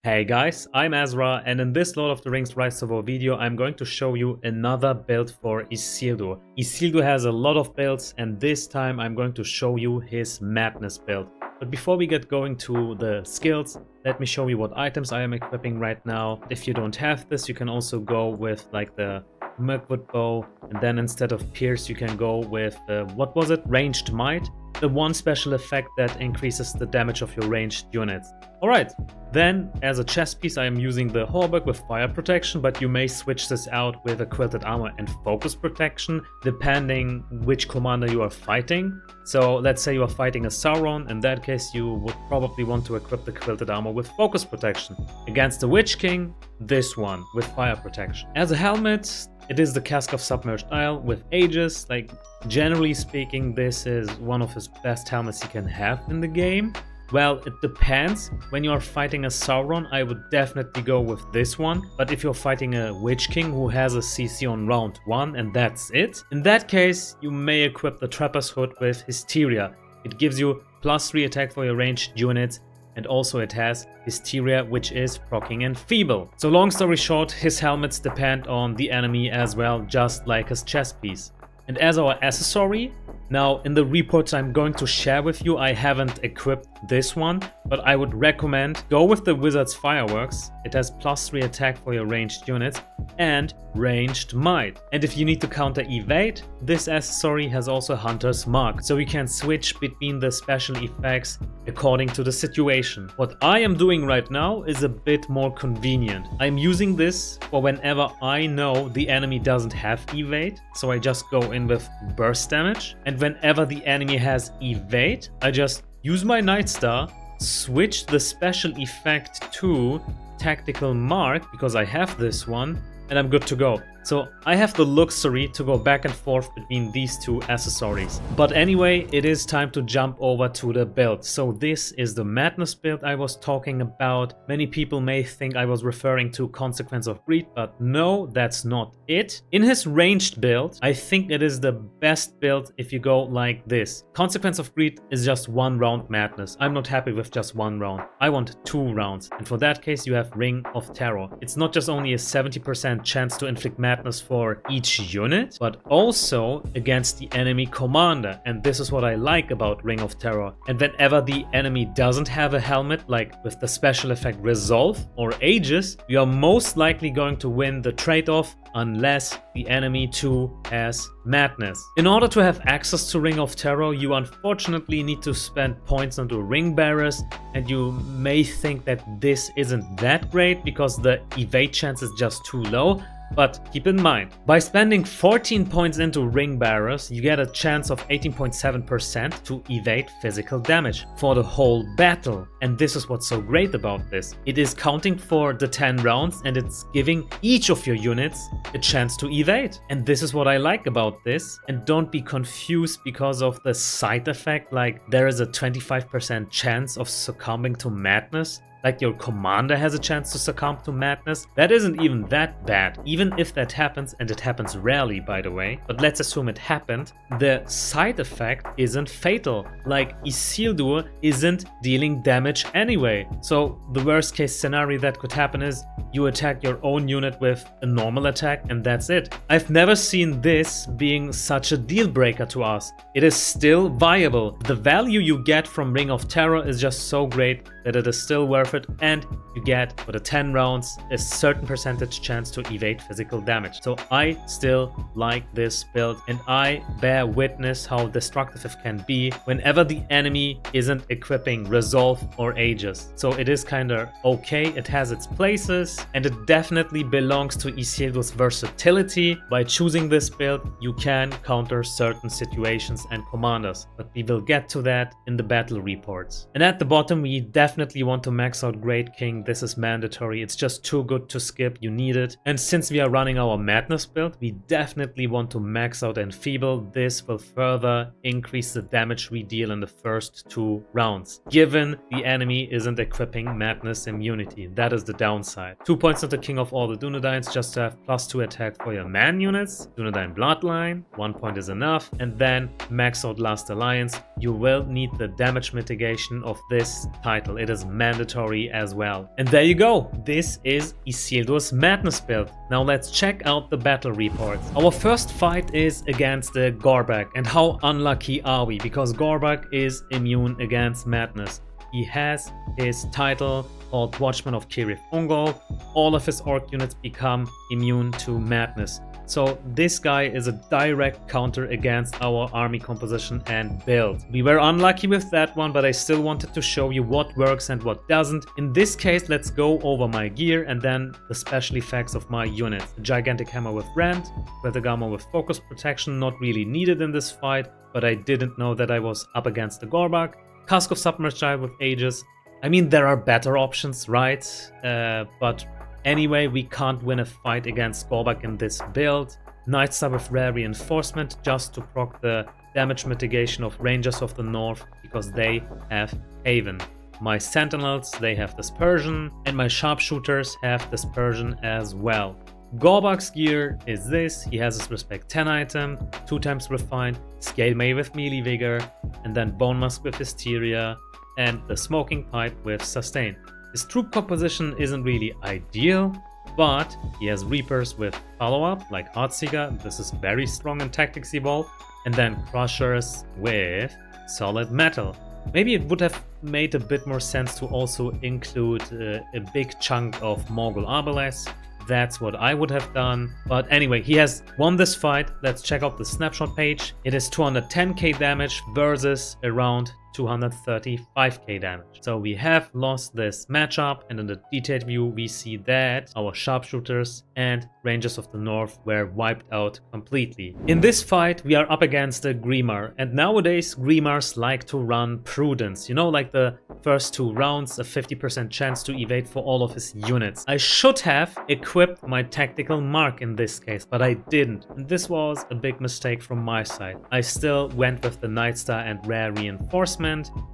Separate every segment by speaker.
Speaker 1: Hey guys, I'm Azra, and in this Lord of the Rings Rise to War video I'm going to show you another build for Isildur. Isildur has a lot of builds, and this time I'm going to show you his Madness build. But before we get going to the skills, let me show you what items I am equipping right now. If you don't have this, you can also go with like the Mirkwood bow, and then instead of pierce you can go with what was it? Ranged might. The one special effect that increases the damage of your ranged units. Alright, then as a chest piece I am using the Gorbag with fire protection, but you may switch this out with a quilted armor and focus protection depending which commander you are fighting. So let's say you are fighting a Sauron, in that case you would probably want to equip the quilted armor with focus protection. Against the Witch King, this one with fire protection. As a helmet, it is the Cask of Submerged Isle with Aegis. Like, generally speaking, this is one of his best helmets he can have in the game. Well, it depends. When you are fighting a Sauron, I would definitely go with this one. But if you're fighting a Witch King who has a CC on round 1 and that's it, in that case, you may equip the Trapper's Hood with Hysteria. It gives you +3 attack for your ranged units, and also it has Hysteria, which is proccing Enfeeble. So long story short, his helmets depend on the enemy as well, just like his chest piece. And as our accessory, now in the reports I'm going to share with you, I haven't equipped this one, but I would recommend go with the Wizard's Fireworks. It has +3 attack for your ranged units and ranged might. And if you need to counter evade, this accessory has also Hunter's Mark, so you can switch between the special effects according to the situation. What I am doing right now is a bit more convenient. I'm using this for whenever I know the enemy doesn't have evade, so I just go in with burst damage. And whenever the enemy has evade, I just use my Nightstar, switch the special effect to Tactical Mark because I have this one, and I'm good to go. So I have the luxury to go back and forth between these two accessories. But anyway, it is time to jump over to the build. So this is the Madness build I was talking about. Many people may think I was referring to Consequence of Greed, but no, that's not it. In his ranged build, I think it is the best build if you go like this. Consequence of Greed is just 1 round Madness. I'm not happy with just 1 round. I want 2 rounds. And for that case, you have Ring of Terror. It's not just only a 70% chance to inflict madness for each unit, but also against the enemy commander. And this is what I like about Ring of Terror. And whenever the enemy doesn't have a helmet, like with the special effect Resolve or Aegis, you are most likely going to win the trade-off unless the enemy too has Madness. In order to have access to Ring of Terror, you unfortunately need to spend points onto Ring Bearers, and you may think that this isn't that great because the evade chance is just too low. But keep in mind, by spending 14 points into Ring Bearers, you get a chance of 18.7% to evade physical damage for the whole battle. And this is what's so great about this. It is counting for the 10 rounds, and it's giving each of your units a chance to evade. And this is what I like about this. And don't be confused because of the side effect, like there is a 25% chance of succumbing to madness. Like your commander has a chance to succumb to madness. That isn't even that bad. Even if that happens, and it happens rarely by the way, but let's assume it happened, the side effect isn't fatal. Like Isildur isn't dealing damage anyway. So the worst case scenario that could happen is you attack your own unit with a normal attack and that's it. I've never seen this being such a deal breaker to us. It is still viable. The value you get from Ring of Terror is just so great that it is still worth it, and you get for the 10 rounds a certain percentage chance to evade physical damage. So I still like this build, and I bear witness how destructive it can be whenever the enemy isn't equipping Resolve or Aegis. So it is kinda okay, it has its places, and it definitely belongs to Isildur's versatility. By choosing this build, you can counter certain situations and commanders, but we will get to that in the battle reports. And at the bottom, we definitely want to max out Great King. This is mandatory. It's just too good to skip. You need it. And since we are running our Madness build, we definitely want to max out Enfeeble. This will further increase the damage we deal in the first 2 rounds, given the enemy isn't equipping Madness immunity. That is the downside. 2 points into King of all the Dunedains just to have +2 attack for your man units. Dunedain Bloodline, 1 point is enough. And then max out Last Alliance. You will need the damage mitigation of this title. It is mandatory inventory as well. And there you go. This is Isildur's Madness build. Now let's check out the battle reports. Our first fight is against the Gorbag. And how unlucky are we? Because Gorbag is immune against Madness. He has his title called Watchman of Kirith Ungol. All of his orc units become immune to Madness. So this guy is a direct counter against our army composition and build. We were unlucky with that one, but I still wanted to show you what works and what doesn't. In this case, let's go over my gear and then the special effects of my units. A gigantic hammer with rend, with a gamma with focus protection, not really needed in this fight, but I didn't know that I was up against the Gorbag. Cask of Submergile with Aegis. I mean, there are better options, right? But anyway, we can't win a fight against Gorbag in this build. Nightstar with rare reinforcement just to proc the damage mitigation of Rangers of the North because they have Haven. My Sentinels, they have Dispersion, and my Sharpshooters have Dispersion as well. Gorbag's gear is this. He has his Respect 10 item, 2 times Refined, Scale Mail with Melee Vigor, and then Bone Musk with Hysteria, and the Smoking Pipe with Sustain. His troop composition isn't really ideal, but he has Reapers with follow-up, like Heartseeker. This is very strong in Tactics Evolve. And then Crushers with Solid Metal. Maybe it would have made a bit more sense to also include a big chunk of Morgul Arbalest. That's what I would have done. But anyway, he has won this fight. Let's check out the snapshot page. It is 210k damage versus around 235k damage. So we have lost this matchup, and in the detailed view we see that our Sharpshooters and Rangers of the North were wiped out completely. In this fight we are up against a Grima, and nowadays Grimars like to run Prudence. You know, like the first 2 rounds, a 50% chance to evade for all of his units. I should have equipped my Tactical Mark in this case, but I didn't. And this was a big mistake from my side. I still went with the Nightstar and Rare Reinforcement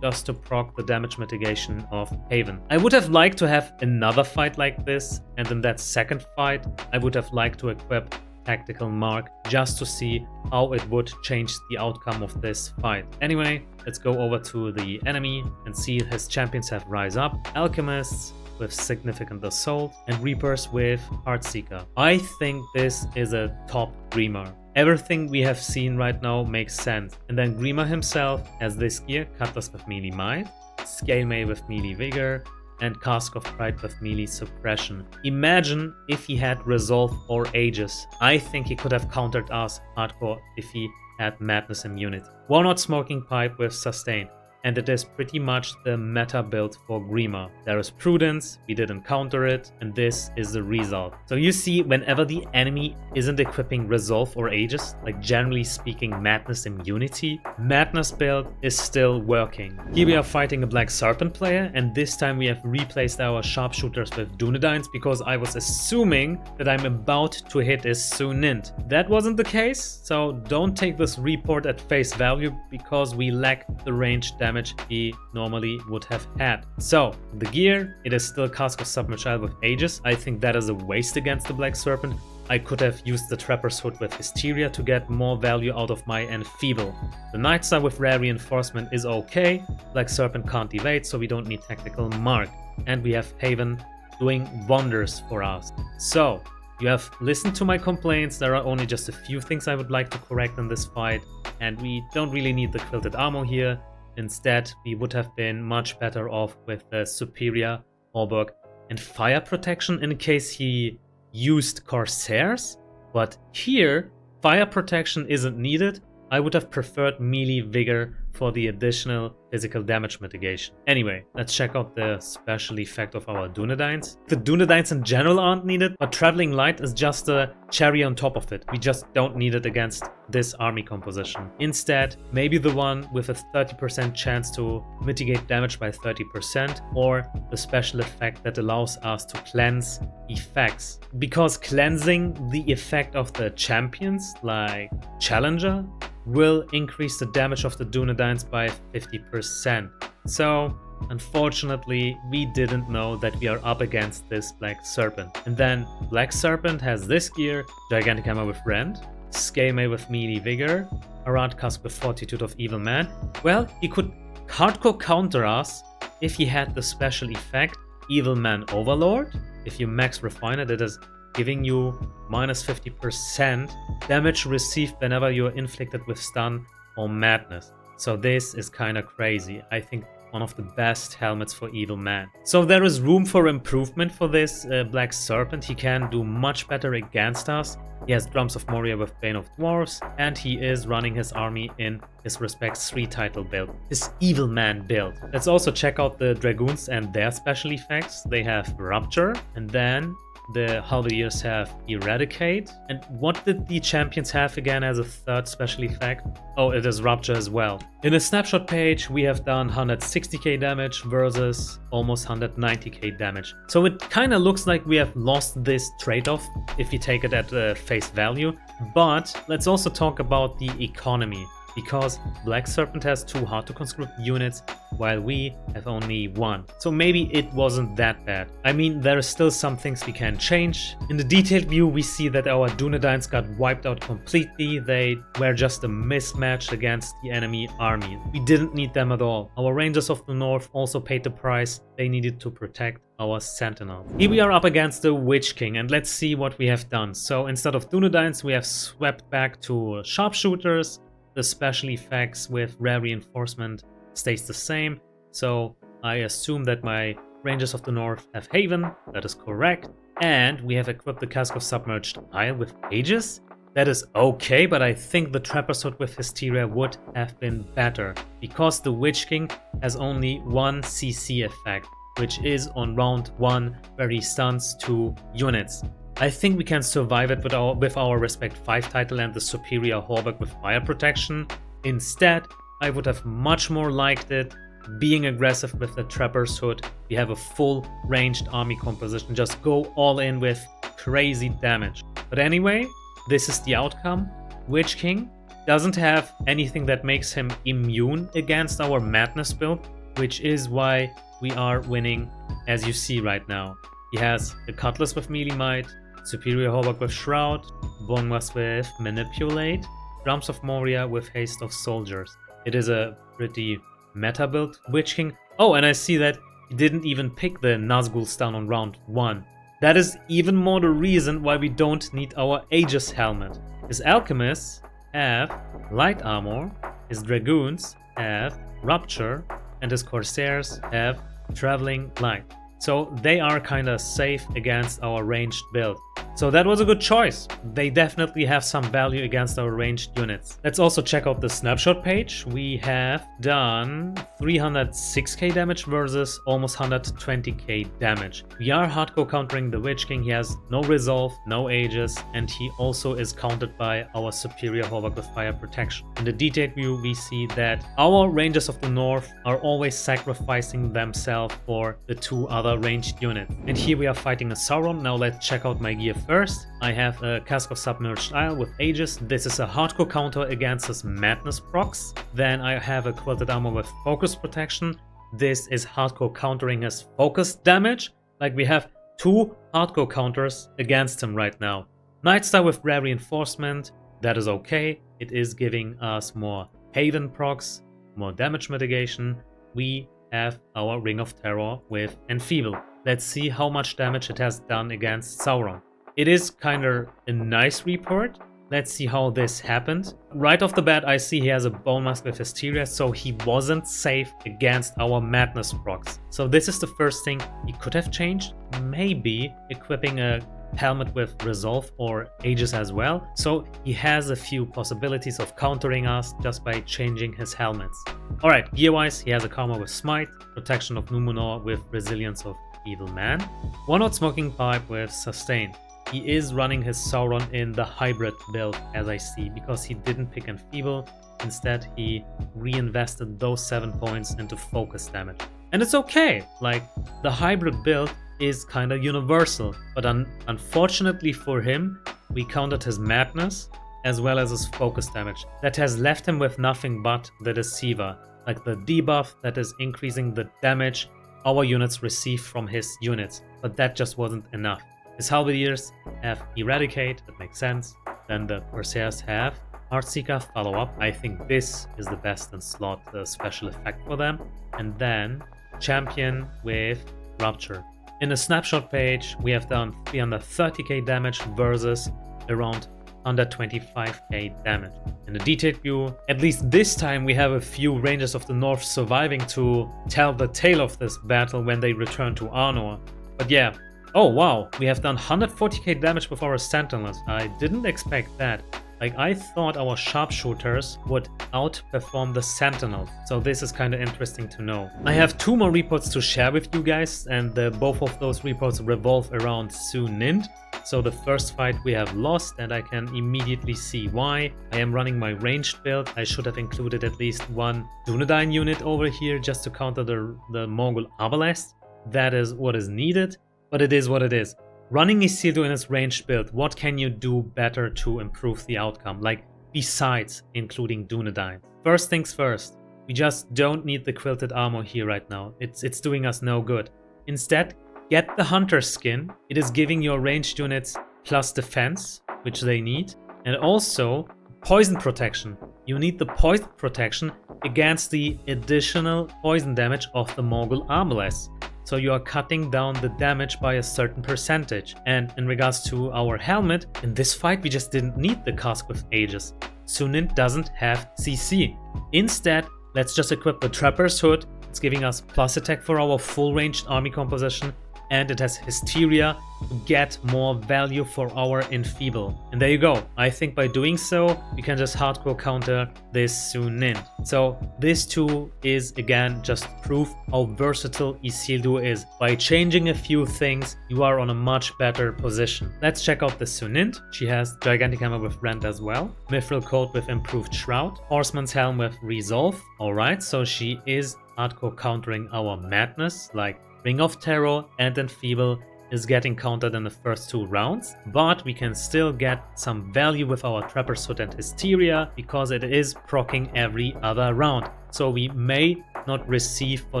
Speaker 1: just to proc the damage mitigation of Haven. I would have liked to have another fight like this, and in that second fight I would have liked to equip Tactical Mark just to see how it would change the outcome of this fight. Anyway, let's go over to the enemy and see his champions have Rise Up, Alchemists with Significant Assault, and Reapers with Heartseeker. I think this is a top Grima. Everything we have seen right now makes sense. And then Grima himself has this gear, Cutlass with Melee Might, Scale Mail with Melee Vigor, and Cask of Pride with Melee Suppression. Imagine if he had Resolve or Aegis. I think he could have countered us hardcore if he had Madness immunity. Walnut Smoking Pipe with Sustain. And it is pretty much the meta build for Grima. There is Prudence, we didn't counter it, and this is the result. So you see, whenever the enemy isn't equipping Resolve or Aegis, like generally speaking Madness immunity, Madness build is still working. Here we are fighting a Black Serpent player, and this time we have replaced our Sharpshooters with Dunedains because I was assuming that I'm about to hit his Sunind. That wasn't the case, so don't take this report at face value because we lack the range damage he normally would have had. So the gear, it is still Cask of Submergile with Aegis. I think that is a waste against the Black Serpent. I could have used the Trapper's Hood with Hysteria to get more value out of my Enfeeble. The Nightstar with Rare Reinforcement is okay. Black Serpent can't evade, so we don't need Tactical Mark. And we have Haven doing wonders for us. So you have listened to my complaints. There are only just a few things I would like to correct in this fight, and we don't really need the Quilted Armor here. Instead, we would have been much better off with the superior Gorbag and Fire Protection in case he used Corsairs. But here, Fire Protection isn't needed. I would have preferred Melee Vigor for the additional physical damage mitigation. Anyway, let's check out the special effect of our Dunedains. The Dunedains in general aren't needed, but Traveling Light is just a cherry on top of it. We just don't need it against this army composition. Instead, maybe the one with a 30% chance to mitigate damage by 30%, or the special effect that allows us to cleanse effects. Because cleansing the effect of the champions, like Challenger, will increase the damage of the Dunedains by 50%. So, unfortunately, we didn't know that we are up against this Black Serpent. And then Black Serpent has this gear, Gigantic Hammer with Rend, Scale Mail with Melee Vigor, Arad Cask with Fortitude of Evil Man. Well, he could hardcore counter us if he had the special effect Evil Man Overlord. If you max Refiner, that is giving you minus 50% damage received whenever you are inflicted with stun or madness. So this is kind of crazy. I think one of the best helmets for Evil Man. So there is room for improvement for this Black Serpent. He can do much better against us. He has Drums of Moria with Bane of Dwarves, and he is running his army in his Respects 3 title build, his Evil Man build. Let's also check out the Dragoons and their special effects. They have Rupture, and then the Halberdiers have Eradicate. And what did the champions have again as a third special effect? Oh, it is Rupture as well. In a snapshot page, we have done 160k damage versus almost 190k damage. So it kind of looks like we have lost this trade-off if you take it at face value. But let's also talk about the economy, because Black Serpent has 2 hard to conscript units while we have only 1. So maybe it wasn't that bad. I mean, there are still some things we can change. In the detailed view, we see that our Dunedains got wiped out completely. They were just a mismatch against the enemy army. We didn't need them at all. Our Rangers of the North also paid the price. They needed to protect our Sentinels. Here we are up against the Witch King, and let's see what we have done. So instead of Dunedains, we have swept back to Sharpshooters. The special effects with rare reinforcement stays the same, so I assume that my Rangers of the North have Haven. That is correct. And we have equipped the Cask of Submerged Isle with Aegis. That is okay, but I think the Trapper's Hood with Hysteria would have been better, because the Witch King has only 1 CC effect, which is on round 1 where he stuns 2 units. I think we can survive it with our Respect 5 title and the superior Gorbag with fire protection. Instead, I would have much more liked it being aggressive with the Trapper's Hood. We have a full ranged army composition. Just go all in with crazy damage. But anyway, this is the outcome. Witch King doesn't have anything that makes him immune against our Madness build, which is why we are winning, as you see right now. He has the Cutlass with Melee Might, Superior Gorbag with Shroud, Bonmas with Manipulate, Drums of Moria with Haste of Soldiers. It is a pretty meta build, Witch King. Oh, and I see that he didn't even pick the Nazgul stun on round 1. That is even more the reason why we don't need our Aegis helmet. His Alchemists have Light Armor, his Dragoons have Rupture, and his Corsairs have Traveling Light. So they are kinda safe against our ranged build. So that was a good choice. They definitely have some value against our ranged units. Let's also check out the snapshot page. We have done 306k damage versus almost 120k damage. We are hardcore countering the Witch King. He has no resolve, no Aegis, and he also is countered by our superior Gorbag with fire protection. In the detailed view, we see that our Rangers of the North are always sacrificing themselves for the 2 other ranged units. And here we are fighting a Sauron. Now let's check out my gear first. I have a Cask of Submerged Isle with Aegis. This is a hardcore counter against his Madness procs. Then I have a Quilted Armor with Focus Protection. This is hardcore countering his focus damage. Like, we have 2 hardcore counters against him right now. Nightstar with Rare Reinforcement. That is okay. It is giving us more Haven procs, more damage mitigation. We have our Ring of Terror with Enfeeble. Let's see how much damage it has done against Sauron. It is kinda a nice report. Let's see how this happened. Right off the bat, I see he has a Bone Mask with Hysteria, so he wasn't safe against our Madness procs. So this is the first thing he could have changed. Maybe equipping a helmet with Resolve or Aegis as well. So he has a few possibilities of countering us just by changing his helmets. Alright, gear-wise, he has a Karma with Smite, Protection of Numenor with Resilience of Evil Man, One-Out Smoking Pipe with Sustain. He is running his Sauron in the hybrid build, as I see, because he didn't pick Enfeeble. Instead, he reinvested those 7 points into focus damage. And it's okay, like, the hybrid build is kinda universal, but unfortunately for him, we countered his Madness as well as his focus damage. That has left him with nothing but the Deceiver, like the debuff that is increasing the damage our units receive from his units, but that just wasn't enough. His Halberdiers have Eradicate, that makes sense. Then the Corsairs have Heartseeker, Follow Up. I think this is the best in slot special effect for them. And then champion with Rupture. In a snapshot page, we have done 330k damage versus around 125k damage. In the detailed view, at least this time we have a few Rangers of the North surviving to tell the tale of this battle when they return to Arnor. But yeah, oh wow, we have done 140k damage with our Sentinels. I didn't expect that. Like, I thought our sharpshooters would outperform the Sentinels, so this is kind of interesting to know. I have 2 more reports to share with you guys, and both of those reports revolve around Sunind. So the first fight we have lost, and I can immediately see why. I am running my ranged build. I should have included at least 1 Dunedain unit over here just to counter the Mongol Arbalest. That is what is needed, but it is what it is. Running Isildur in his ranged build, what can you do better to improve the outcome? Like, besides including Dunedain. First things first, we just don't need the quilted armor here right now. It's doing us no good. Instead, get the hunter skin. It is giving your ranged units plus defense, which they need. And also, poison protection. You need the poison protection against the additional poison damage of the Mongol Arbalest. So you are cutting down the damage by a certain percentage. And in regards to our helmet, in this fight we just didn't need the casque with Aegis. Sunind doesn't have CC. Instead, let's just equip the Trapper's Hood. It's giving us plus attack for our full ranged army composition, and it has Hysteria to get more value for our Enfeeble. And there you go. I think by doing so, we can just hardcore counter this Sunind. So this too is again just proof how versatile Isildur is. By changing a few things, you are on a much better position. Let's check out the Sunind. She has Gigantic Hammer with Rend as well, Mithril Coat with Improved Shroud, Horseman's Helm with Resolve. Alright, so she is hardcore countering our Madness, like Ring of Terror and Enfeeble is getting countered in the first 2 rounds, but we can still get some value with our Trapper's Hood and Hysteria because it is proccing every other round. So we may not receive for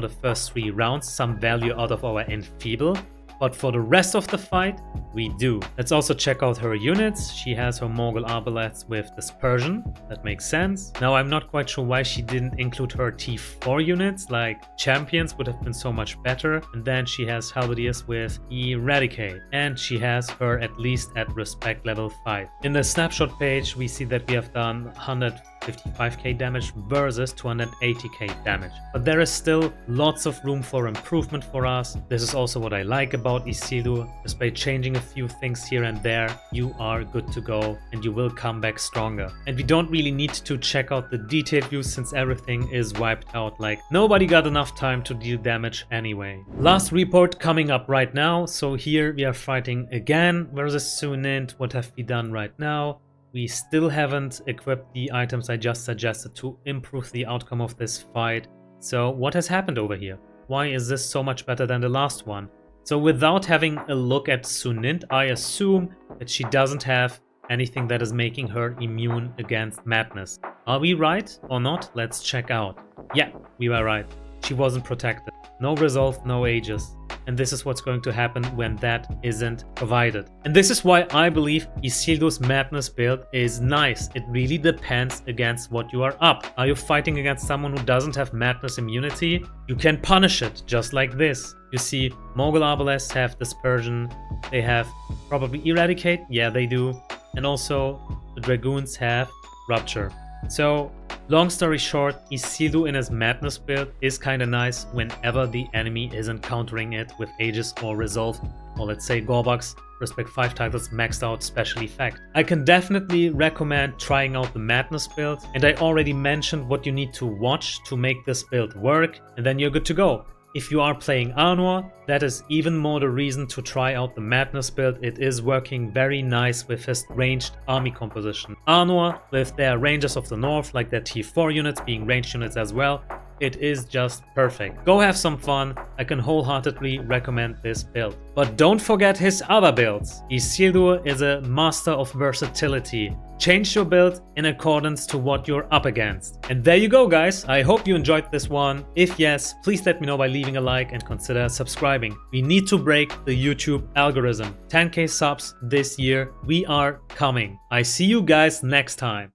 Speaker 1: the first 3 rounds some value out of our Enfeeble, but for the rest of the fight, we do. Let's also check out her units. She has her Mongol Arbalest with Dispersion. That makes sense. Now, I'm not quite sure why she didn't include her T4 units, like Champions would have been so much better. And then she has Halberdiers with Eradicate. And she has her at least at Respect level 5. In the snapshot page, we see that we have done 155k damage versus 280k damage. But there is still lots of room for improvement for us. This is also what I like about Isildur. Just by changing a few things here and there, you are good to go and you will come back stronger. And we don't really need to check out the detailed view since everything is wiped out. Like, nobody got enough time to deal damage anyway. Last report coming up right now. So here we are fighting again versus Sunind. What have we done right now? We still haven't equipped the items I just suggested to improve the outcome of this fight. So what has happened over here? Why is this so much better than the last one? So without having a look at Sunind, I assume that she doesn't have anything that is making her immune against madness. Are we right or not? Let's check out. Yeah, we were right. She wasn't protected. No resolve, no Aegis. And this is what's going to happen when that isn't provided. And this is why I believe Isildur's Madness build is nice. It really depends against what you are up. Are you fighting against someone who doesn't have Madness immunity? You can punish it, just like this. You see, Mongol Arbalests have Dispersion. They have probably Eradicate. Yeah, they do. And also, the Dragoons have Rupture. So, long story short, Isildur in his Madness build is kinda nice whenever the enemy isn't countering it with Aegis or Resolve, or let's say Gorbag's Respect 5 titles maxed out special effect. I can definitely recommend trying out the Madness build, and I already mentioned what you need to watch to make this build work, and then you're good to go. If you are playing Arnor, that is even more the reason to try out the Madness build. It is working very nice with his ranged army composition. Arnor, with their Rangers of the North, like their T4 units being ranged units as well, it is just perfect. Go have some fun. I can wholeheartedly recommend this build. But don't forget his other builds. Isildur is a master of versatility. Change your build in accordance to what you're up against. And there you go, guys. I hope you enjoyed this one. If yes, please let me know by leaving a like and consider subscribing. We need to break the YouTube algorithm. 10k subs this year. We are coming. I see you guys next time.